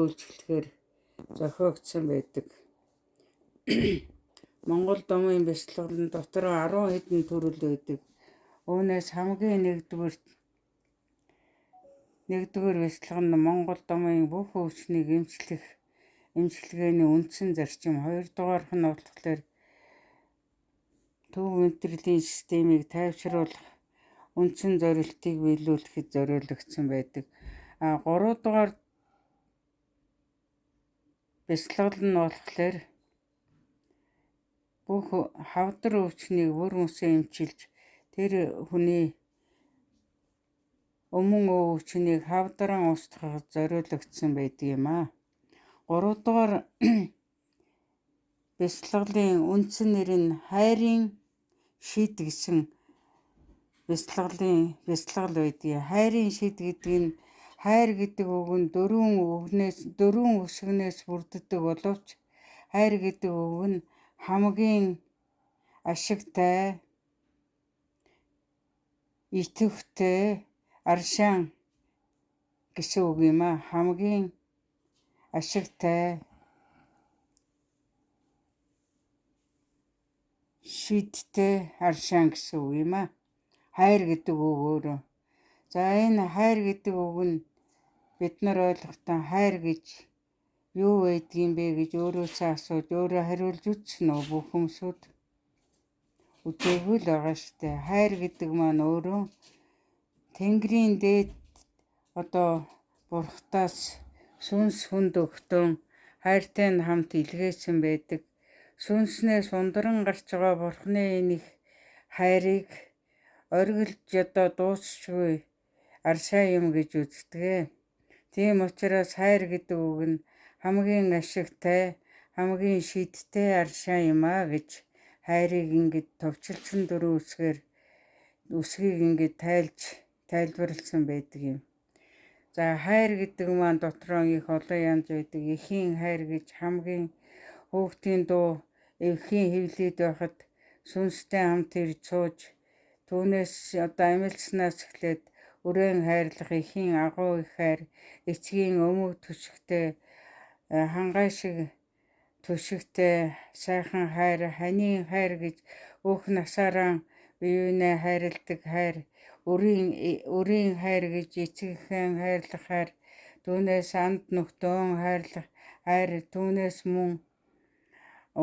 үйлчлэхээр зохиогдсон байдаг. Монгол домын бяцлаглан дотор 10 хэдэн төрөл байдаг. Үүнээс хамгийн нэгдүгээр бяцлага нь Монгол домын бүх өвчнийг эмчилгээний үндсэн зарчим. Хоёрдугаарх нь болохоор төв мэдрэлийн системийг тайвшруулах үндсэн зорилтыг биелүүлэхэд зориулагдсан байдаг. Гуравдугаар бяцлал нь болохоор бүх хавдар өвчнийг бүр мөсөө эмчилж тэр хүний өмнө өвчнийг хавдаран устгахад зориулагдсан байдаг юм аа. Гуравдугаар бяцлаглалын үндсэн нэр нь хайрын шид гэсэн бяцлал байдаг. Хайрын шид гэдэг нь хайр гэдэг үг нь дөрвөн үсгнээс бүрддэг боловч хайр гэдэг үг нь хамгийн ашигтай, итэвхтэй, аршаан гэсэн үг юм аа. Хамгийн ашигтай, шидтэй, аршаан гэсэн үг юм аа. Хайр гэдэг үг өөрөө. За энэ хайр гэдэг үг нь бид нар ойлгохтой хайр гэж юу байдгийм бэ гэж өөрөөсөө асууж өөрөө хариулж үзсэн үү бүх хүмүүсүүд? Үзээгүй л байгаа штэ. Хайр гэдэг маань өөрөө Тэнгэрийн дээд бурхтаас сүнс хүнд өгтөн хайртай нь хамт илгээсэн байдаг. Сүнснээс ундран гарч байгаа бурхны энэ их хайрыг оргилж дуусчихгүй аршаа юм гэж үздэг. Тийм учраас хайр гэдэг үг нь хамгийн ашигтай, хамгийн шидтэй аршаа юм аа гэж хайрыг ингэж товчилсан дөрвөн үсгийг ингэж тайлбарлсан байдаг юм. За хайр гэдэг маань дотроо их олон янз байдаг. Эхийн хайр гэж хамгийн хүүхдийн дуу эвхийн хөвлөд байхад сүнстэй хамт ирж сууж түүнээс амилснаас эхлээд үрээн хайрлах эхийн агуу их хайр, эцгийн өмөг түшигтэй, хангай шиг түшигтэй сайхан хайр, ханийн хайр гэж бүх насаараа биеүнээ хайрладаг хайр, өрийн хайр гэж эцэгхэн хайрлах хайр, түүнээс анд нөхдөөн хайрлах хайр, түүнээс мөн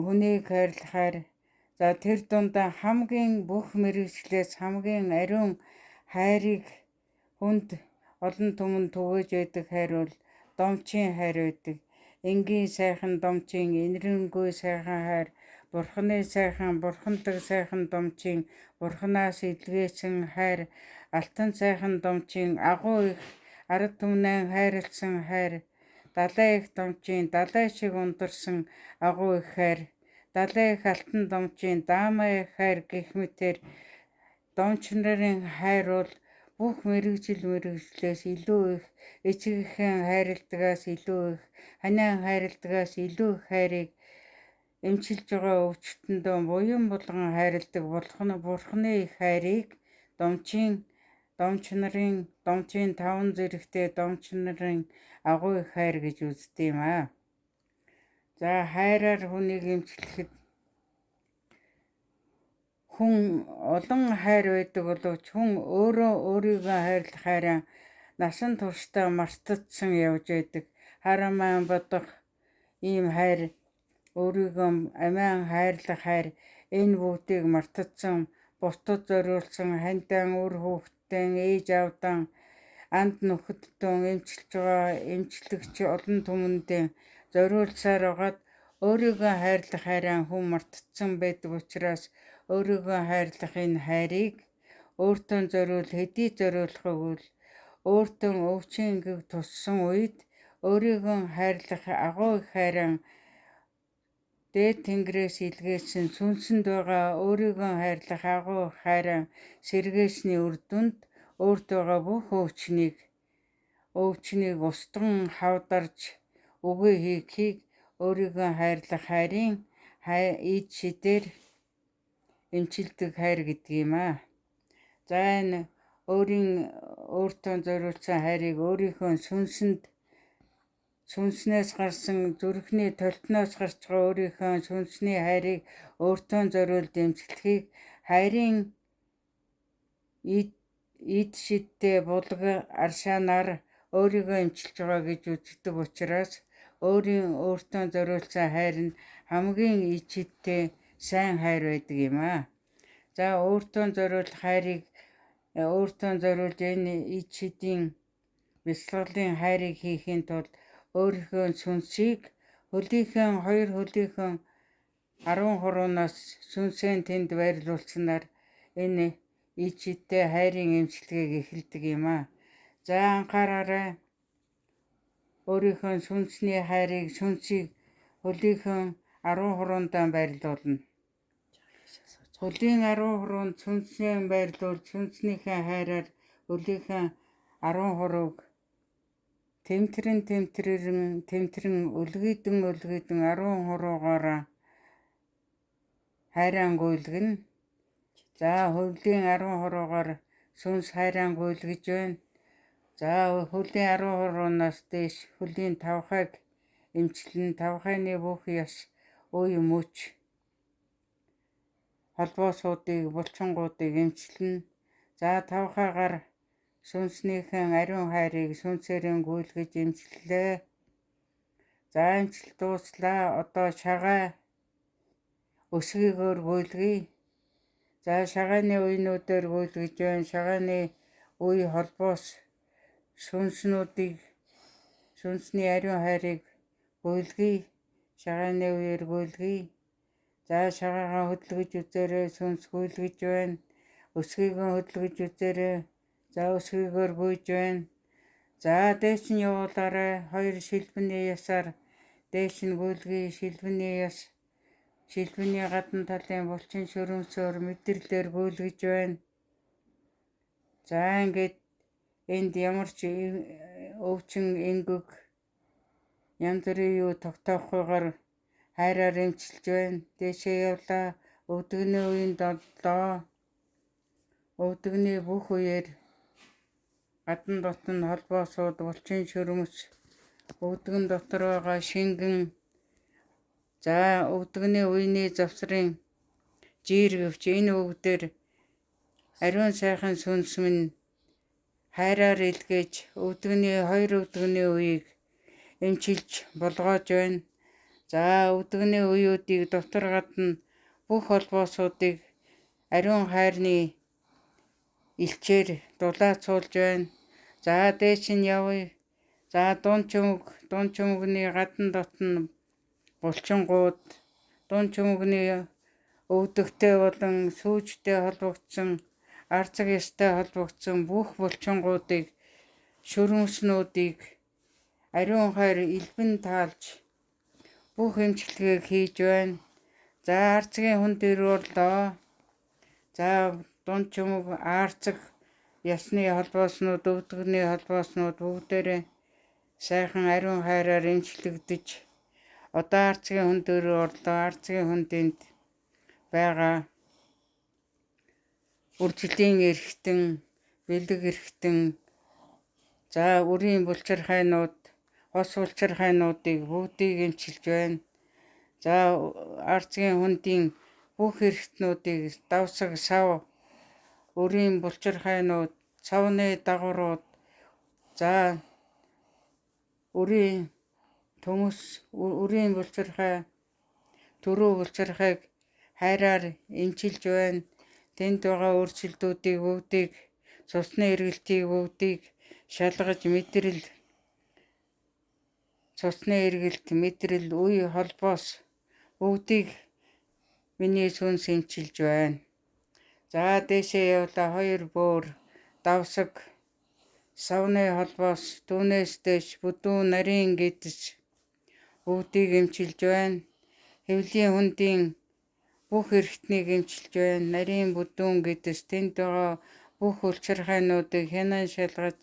хүнийг хайрлах хайр. За тэр дундаа хамгийн бүх мэргэжлээс хамгийн ариун хайрыг хүнд олон түмэнд түгээж байдаг хайр бол домчийн хайр байдаг. Энгийн сайхан домчийн инэрэнгүй сайхан хайр, бурхны сайхан, бурхандаг сайхан домчийн бурхнаас илгээсэн хайр, алтан сайхан домчийн агуу их ард түмнээ хайрлсан хайр, далай их домчийн далай шиг ундарсан агуу их хайр, далай их алтан домчийн даамай их хайр гэх мэтээр домч нарын хайр бол бүх мэргэжлээс илүү их, эцэгхэн хайрладагаас илүү их, ханиан хайрладагаас илүү их хайрыг эмчилж байгаа өвчтөндөө буян болгон хайрладаг бурхны их хайрыг домчийн таван зэрэгтэй домч нарын агуу их хайр гэж үздэг юм аа. За хайраар хүнийг эмчлэхэд хүн олон хайр байдаг боловч хүн өөрийгөө хайрлах хайраа насан туршдаа мартагдсан явж байдаг. Харамаан бодох ийм хайр, өөрийгөө амиан хайрлах хайр, энэ бүгдийг мартагдсан, бусдад зориулсан ханьтан үр хүүхдтэй, ээж аавдан, анд нөхөдтөн эмчилж байгаа эмчлэгч олон түмэндээ зориулсаар байгаад өөрийгөө хайрлах хайраа хүн мартагдсан байдаг учраас өөрийгөө хайрлах энэ хайрыг өөртөө зориул хэдий зориулах өгвөл өөртөө өвчин гэг туссан үед өөрийгөө хайрлах агуу их хайраа дээд тэнгэрээс илгээсэн сүнсэнд байгаа өөрийгөө хайрлах агуу их хайраа сэргээсний үр дүнд өөрт байгаа бүх өвчнийг устган хавдарж үгүй хийхийг өөрийгөө хайрлах хайрын ид шидээр эмчилдэг хайр гэдэг юм аа. За энэ өөртөө зориулсан хайрыг өөрийнхөө сүнсэнд сүнснээс гарсан зүрхний толтноос гарч байгаа өөрийнхөө сүнсний хайрыг өөртөө зориулж эмчилхийг хайрын эд шидтэй булаг аршаанаар өөрийгөө эмчилж байгаа гэж үздэг учраас өөртөө зориулсан хайр нь хамгийн ид шидтэй сайн хайр байдаг юм аа. За өөртөө зориулах хайрыг өөртөө зориулж энэ ид шидийн бясалгалын хайрыг хийхийн тулд өөрийнхөө сүнсийг хөлийнхөө 2 хөлийнхөө 13-наас сүнсээ тэнд байрлуулснаар энэ ид шидтэй хайрын эмчилгээг эхэлдэг юм аа. За анхаараарай. Өөрийнхөө сүнсний хайрыг сүнсийг хөлийнхөө 13-нд байрлуулна. Хөлийн 13-нд сүнсээ байрлуул сүнснийхээ хайраар хөлийнхөө 13-ыг тэмтрэн өлгийдэн 13-аараа хайраангуйлгана. За хөлийн 13-аар сүнс хайраангуйлгаж байна. За хөлийн 13-наас дээш хөлийн 5-хайг эмчилнэ. 5-хайны бүх яс үе мөч холбоосуудыг булчингуудыг эмчилнэ. За 5-хаагаар сүнснийхэн ариун хайрыг сүнсээрээ гүйлгэж эмчиллээ. За эмчил дууслаа. Одоо шагаа өсгийгөөр гүйлгэе. За шагааны үеинүүдээр гүйлгэж байна. Шагааны үе холбоос сүнсний ариун хайрыг гүйлгэе. Шагааны үеэр гүйлгэе. За шагаагаа хөдөлгөж үзээрэй. Сүнс гүйлгэж байна. Өсгийгөө хөдөлгөж үзээрэй. За өсгийгөөр гүйж байна. За дээш нь явуулаарай. 2 шилбэний ясаар дээш нь гүйлгэе. Шилбэний гадна талын булчин шөрөмсөөр мэдрэлээр гүйлгэж байна. За ингээд энд ямар ч өвчин энгэг янз бүрийн юу тогтоохгүйгээр хайраар эмчилж байна. Дээшээ явлаа. Өвдөгний үеинд одлоо. Өвдөгний бүх үеэр гадна дотн холбоосууд булчин шөрөмс өвдгөн дотор байгаа шингэн. За өвдөгний үений завсрын жиргэвч энэ өвгдөр ариун сайхан сүнс минь хайраар илгээж 2 өвдөгний үеийг эмчилж болгоож байна. За өвдөгний үеүүдийг дотор гадна бүх холбоосуудыг ариун хайрны илчээр дулаацуулж байна. За дээш нь явъя. За дунд чүмэгний гадна дотн булчингууд дунд чүмэгний өвдөгтэй болон сүүжтэй холбогдсон арцаг ястай холбогдсон бүх булчингуудыг шөрөмснүүдийг ариун хайр илбэн таалж бүх эмчилгээг хийж байна. За арцгийн хүн дээр орлоо. За дунд чүмэг арцаг ясны холбооснууд өвдөгний холбооснууд бүгдээрээ сайхан ариун хайраар эмчилэгдэж одоо арцгийн хүн дээр орлоо. Арцгийн хүнд байгаа үржилийн эрхтэн, бэлэг эрхтэн, за үрийн булчирхайнууд, хос булчирхайнуудыг бүгдийг эмчилж байна. За арцгийн хүндийн бүх эрхтнүүдийг давсаг сав, үрийн булчирхайнууд, савны дагаврууд, за үрийн төмөс, үрийн булчирхай, төрөө булчирхайг хайраар эмчилж байна. Тэнд байгаа өөрчлөлтүүдийг бүгдийг цусны эргэлтийг бүгдийг шалгаж цусны эргэлт, мэдрэл, үе холбоос бүгдийг миний сүнс эмчилж байна. За дээшээ явлаа. 2 бөөр давсаг савны холбоос түүнээс дэш бүдүүн нарийн гэдэс бүгдийг эмчилж байна. Хэвлийн хүндийн бүх эрхтнийг эмчилж байна. Нарийн бүдүүн гэдэс тэнд байгаа бүх булчирхайнуудыг хянан шалгаж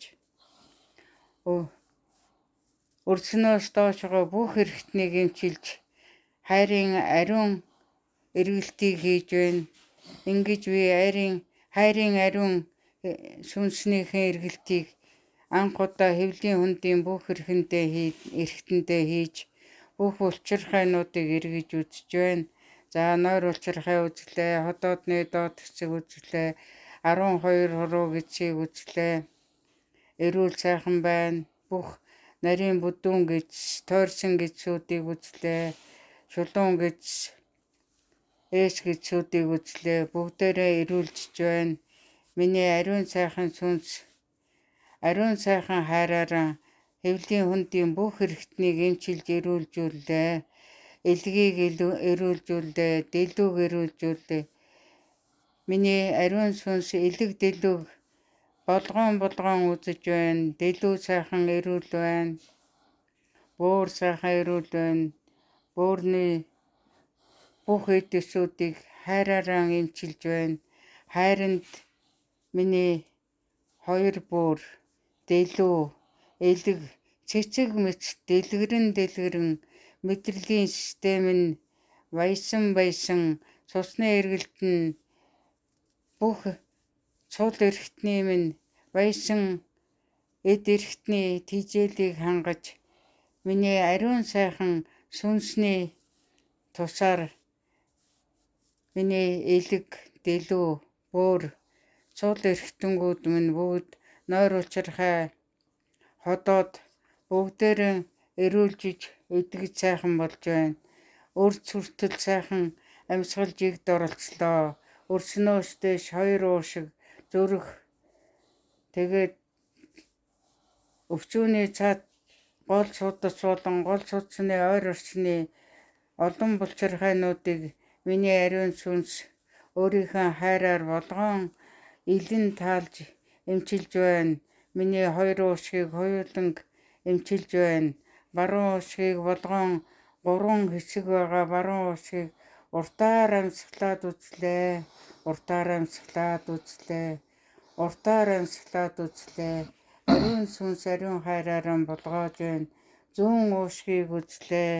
өрснөөс доош байгаа бүх эрхтнийг эмчилж хайрын ариун эргэлтийг хийж байна. Ингэж би хайрын ариун сүнснийхэн эргэлтийг анх удаа хэвлийн хүндийн бүх эрхтэндээ хийж бүх улчирхайнуудыг эргэж үзэж байна. За нойр улчирхай үзлээ, хотоодны доод хэсэг үзлээ, 12 хуруу гэцийг үзлээ. Эрүүл сайхан байна. Бүх нарийн бүдүүн гэж тойрсон гэцүүдийг үзлээ. Шулуун гэж ээш гэцүүдийг үзлээ. Бүгдээрээ эрүүлжиж байна. Миний ариун сайхан сүнс, ариун сайхан хайраараа хэвлийн хүндийн бүх эрхтнийг эмчилж эрүүлжүүллээ. Элгийг эрүүлжүүллээ, дэлүүг эрүүлжүүллээ. Миний ариун сүнс элэг дэлүүг болгоон үзэж байна. Дэлүү сайхан эрүүл байна. Буур сайхан эрүүл байна. Бөөрний бүх эд эсүүдийг хайраараа эмчилж байна. Хайранд миний 2 буур, дэлүү, элэг, цэцэг мэт дэлгэрэн мэдрэлийн систем нь баясан цусны эргэлт нь бүх цул эрхтний минь баясан эд эрхтний тижээлийг хангаж миний ариун сайхан сүнсний тусаар миний элэг, дэлүү, буур, цул эрхтэнгүүд минь бүгд нойр улчирхай ходоод бүгдээрээ эрүүлжиж эдгэж сайхан болж байна. Өрц хүртэл сайхан амьсгалж игд оролцлоо. Өрснөөстэй 2 уушиг зүрх. Тэгээд өвчүүний цаад гол судас болон гол судасны ойр орчны олон булчирхайнуудыг миний ариун сүнс өөрийнхөө хайраар болгоон илэн таалж эмчилж байна. Миний 2 уушгийг хоёуланг эмчилж байна. Баруун уушгийг болгоон 3 хэсэг байгаа баруун уушгийг уртаар амьсгалаад үзлээ. Ариун сүнс ариун хайраараа болгоож байна. Зүүн уушгийг үзлээ.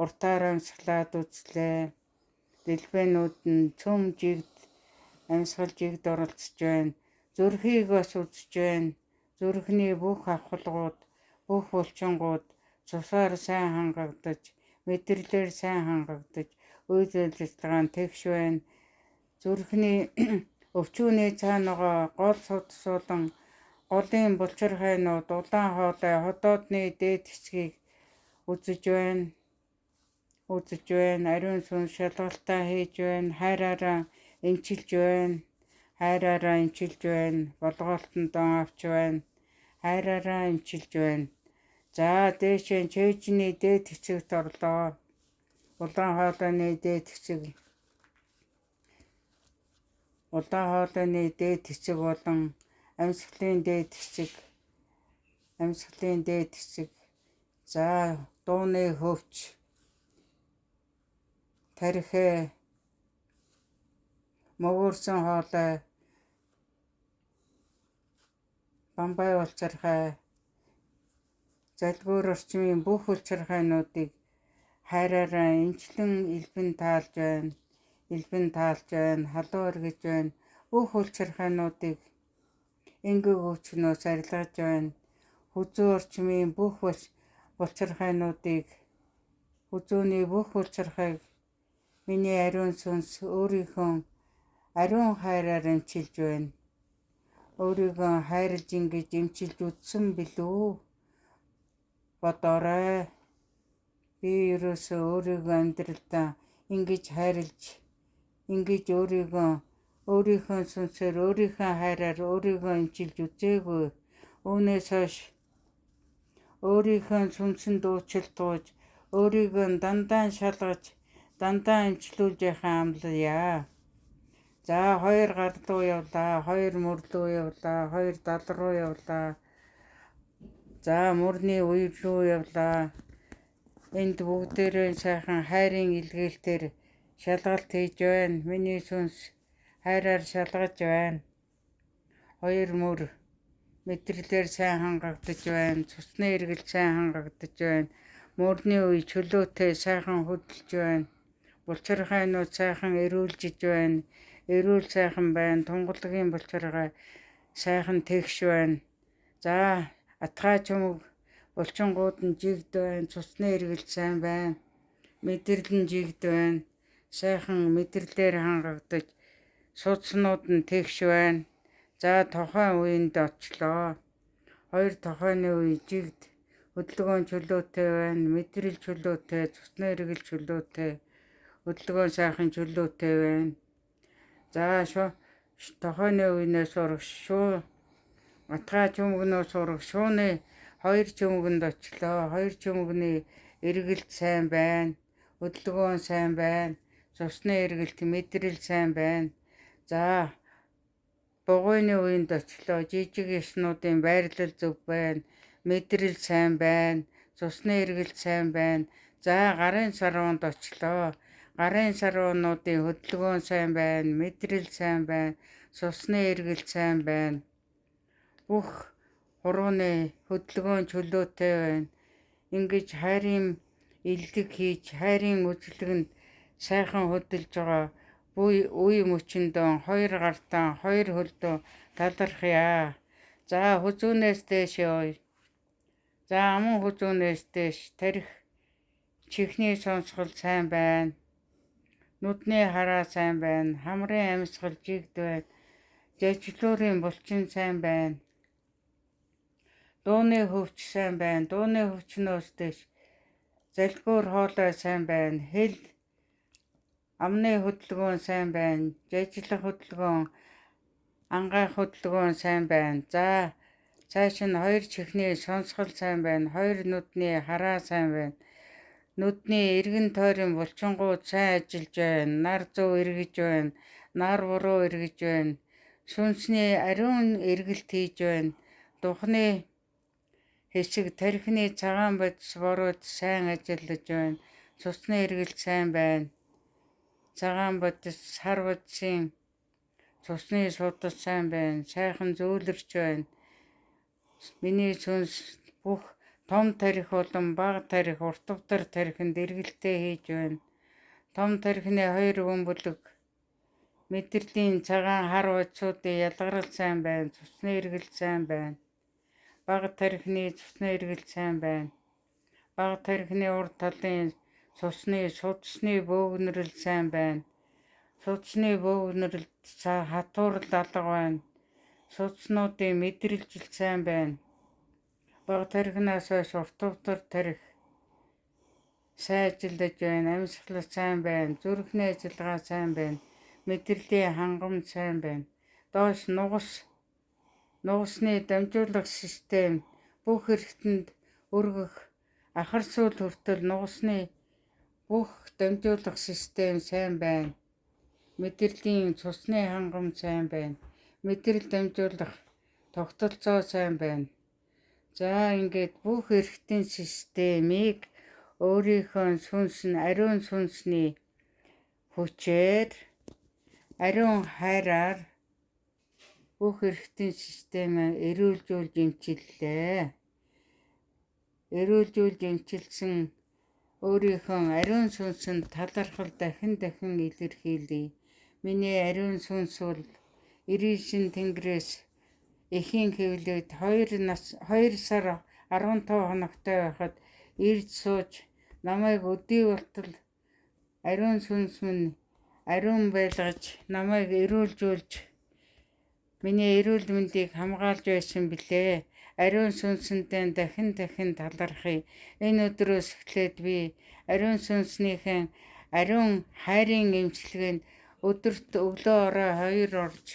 Уртаар амьсгалаад үзлээ. Дэлбэнүүд нь цөм жигд амьсгалж игд оролцож байна. Зүрхийг бас үзэж байна. Зүрхний бүх авхалгууд, бүх булчингууд цусаар сайн хангагдаж, мэдрэлээр сайн хангагдаж, үйл ажиллагаа нь тэгш байна. Зүрхний өвчүүний цаанагаа гол судас болон голын булчирхайнууд улаан хоолой хотоодны дээд хэсгийг үзэж байна. Ариун сүнс шалгалтаа хийж байна. Хайраараа эмчилж байна. Болгоолтондоо авч байна. Хайраараа эмчилж байна. За дээшээ чэйжний дээд хэсэгт орлоо. Улаан хоолойны дээд хэсэг болон амьсгалын дээд хэсэг. За дууны хөвч, тархи, мөгөөрсөн хоолой, бамбай улчирхай, залбиур орчмын бүх улчирхайнуудыг хайраараа эмчлэн илбэн таалж байна. Халуун эргэж байна. Бүх улчирхайнуудыг энгэг өвчнөөс арилгаж байна. Хүзүү орчмын бүх хүзүүний бүх улчирхайг миний ариун сүнс өөрийнхөө ариун хайраар эмчилж байна. Өөрийгөө хайрлж ингэж эмчилж үтсэн билүү? Бодоорой. Би ерөөсөө өөрийгөө амьдралдаа ингэж хайрлж, ингэж өөрийнхөө сүнсээр, өөрийнхөө хайраар өөрийгөө эмчилж үзээгүй. Үүнээс хойш өөрийнхөө сүнсэнд уучлалт, өөрийгөө дандаа шалгаж, дандаа эмчлүүлж яхаа амлая. За 2 гар руу явлаа, 2 мөр рүү явлаа, 2 дал руу явлаа. За мөрний үе рүү явлаа. Энд бүгдээрээ сайхан хайрын илгээлтээр шалгалт хийж байна. Миний сүнс хайраар шалгаж байна. 2 мөр мэдрэлээр сайн хангагдаж байна. Цусны эргэлт сайн хангагдаж байна. Мөрний үе чөлөөтэй сайхан хөдөлж байна. Булчирхайнууд сайхан эрүүлжиж байна. Эрүүл сайхан байна. Тунгалагын булчирхай сайхан тэгш байна. За Атгай чумаг булчингууд нь жигд байна. Цусны эргэлт сайн байна. Мэдрэл нь жигд байна. Сайхан мэдрэлээр хангагдаж судснууд нь тэгш байна. За тухайн үеинд очлоо. 2 тухайны үе жигд хөдөлгөөн чөлөөтэй байна. Мэдрэл чөлөөтэй, цусны эргэлт чөлөөтэй, хөдөлгөөн сайхан чөлөөтэй байна. За тухайны үеийнээс сурах атгай чүмгнөөс сурах шууны 2 чүмгэнд очлоо. 2 чүмгний эргэлт сайн байна. Хөдөлгөөн сайн байна. Цусны эргэлт мэдрэл сайн байна. За бугуйны үеинд очлоо. Жижиг ёснуудын байрлал зөв байна. Мэдрэл сайн байна. Цусны эргэлт сайн байна. За гарын сарванд очлоо. Гарын сарвуудын хөдөлгөөн сайн байна. Мэдрэл сайн байна. Цусны эргэлт сайн байна. Бүх хурууны хөдөлгөөн чөлөөтэй байна. Ингэж хайрын илдэг хийж хайрын үзлэгэнд сайхан хөдөлж байгаа үе мөчөндөө 2 гартаа 2 хөлдөө талархъя. За хүзүүнээс дээш явъя. За аман хүзүүнээс дээш тарих чихний сонсгол сайн байна. Нүдний хараа сайн байна. Хамрын амьсгал жигд байна. Жажлуурын булчин сайн байна. Дууны хөвч сайн байна. Дууны хөвчнөөс дээш залгуур хоолой сайн байна. Хэл амны хөдөлгөөн сайн байна. Жажлах хөдөлгөөн, ангайх хөдөлгөөн сайн байна. За цааш нь 2 чихний сонсгол сайн байна. 2 нүдний хараа сайн байна. Нүдний эргэн тойрон булчингууд сайн ажиллаж байна. Нар зөв эргэж байна. Нар буруу эргэж байна. Сүнсний ариун эргэлт хийж байна. Духны хэсэг тархины цагаан бодис борууд сайн ажиллаж байна. Цусны эргэлт сайн байна. Цагаан бодис сар бодисын цусны судас сайн байна. Сайхан зөөлрч байна. Миний сүнс бүх том тарих болон бага тарих, уртвдар тарихынд эргэлтээ хийж байна. Том тарихны 2 бөмбөлөг мэдрэлийн цагаан хар бодисуудын ялгарал сайн байна. Цусны эргэлт сайн байна. Бага тарихны цусны эргэлт сайн байна. Бага тарихны урд талын судасны бөөгнөрөл сайн байна. Судасны бөөгнөрөлд хатуурал алга байна. Судснуудын мэдрэлжил сайн байна. Бага тарихнаас хойш уртвдар тарих сайн ажиллаж байна. Амьсгал сайн байна. Зүрхний ажиллагаа сайн байна. Мэдрэлийн хангамж сайн байна. Доош нугасны дамжуулах систем бүх эрхтэнд өргөх ахар сүүл хүртэл нугасны бүх дамжуулах систем сайн байна. Мэдрэлийн цусны хангамж сайн байна. Мэдрэл дамжуулах тогтолцоо сайн байна. За ингээд бүх эрхтэн системийг өөрийнхөө сүнс нь ариун сүнсний хүчээр ариун хайраар бүх эрхтэн системээ эрүүлжүүлж эмчиллээ. Эрүүлжүүлж эмчилсэн өөрийнхөө ариун сүнсэнд талархал дахин илэрхийлье. Миний ариун сүнс бол 99 тэнгэрээс эхийн хэвлээд 2 сар 15 хоногтой байхад ирж сууж намайг өдий болтол ариун сүнс минь ариун байлгаж намайг эрүүлжүүлж миний эрүүл мэндийг хамгаалж байсан билээ. Ариун сүнсэндээ дахин талархъя. Энэ өдрөөс эхлээд би ариун сүнснийхэн ариун хайрын эмчилгээнд өдөрт өглөө орой 2 орж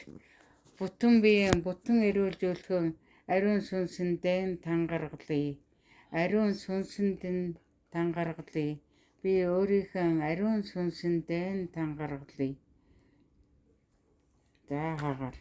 бүтэн биеийн бүтэн эрүүлжүүлэхөн ариун сүнсэндээ тангаргалъя. Ариун сүнсэндээ тангаргалъя. Би өөрийнхөө ариун сүнсэндээ тангаргалъя. За хаагаар